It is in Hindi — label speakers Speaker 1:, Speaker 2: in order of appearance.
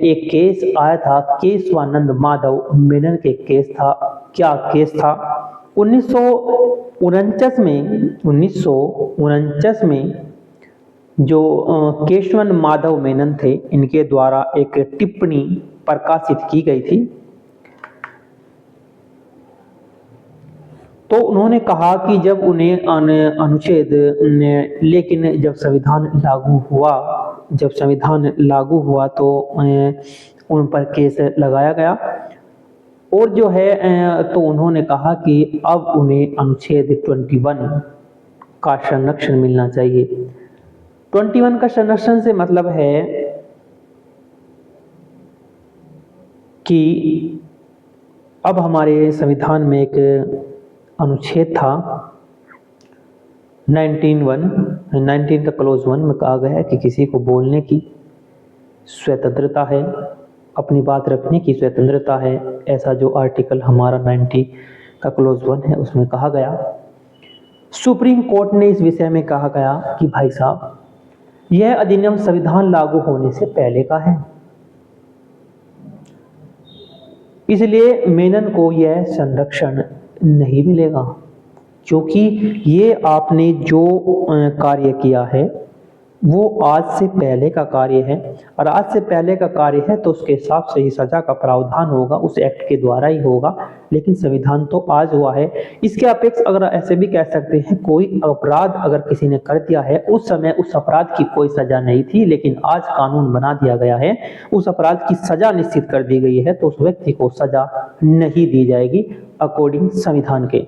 Speaker 1: एक केस आया था, केशवानंद माधव मेनन के केस था। क्या केस था? 1949 में जो केशवन माधव मेनन थे, इनके द्वारा एक टिप्पणी प्रकाशित की गई थी। तो उन्होंने कहा कि जब उन्हें अनुच्छेद लेकिन जब संविधान लागू हुआ तो उन पर केस लगाया गया, और जो है तो उन्होंने कहा कि अब उन्हें अनुच्छेद 21 का संरक्षण मिलना चाहिए। 21 का संरक्षण से मतलब है कि अब हमारे संविधान में एक अनुच्छेद था 19 का क्लोज 1 में कहा गया है कि किसी को बोलने की स्वतंत्रता है, अपनी बात रखने की स्वतंत्रता है। ऐसा जो आर्टिकल हमारा 90 का क्लोज 1 है उसमें कहा गया। सुप्रीम कोर्ट ने इस विषय में कहा गया कि भाई साहब, यह अधिनियम संविधान लागू होने से पहले का है, इसलिए मेनन को यह संरक्षण नहीं मिलेगा, क्योंकि ये आपने जो कार्य किया है वो आज से पहले का कार्य है, और आज से पहले का कार्य है तो उसके हिसाब से ही सजा का प्रावधान होगा, उस एक्ट के द्वारा ही होगा। लेकिन संविधान तो आज हुआ है। इसके अपेक्ष अगर ऐसे भी कह सकते हैं, कोई अपराध अगर किसी ने कर दिया है, उस समय उस अपराध की कोई सजा नहीं थी, लेकिन आज कानून बना दिया गया है, उस अपराध की सजा निश्चित कर दी गई है, तो उस व्यक्ति को सजा नहीं दी जाएगी अकॉर्डिंग संविधान के।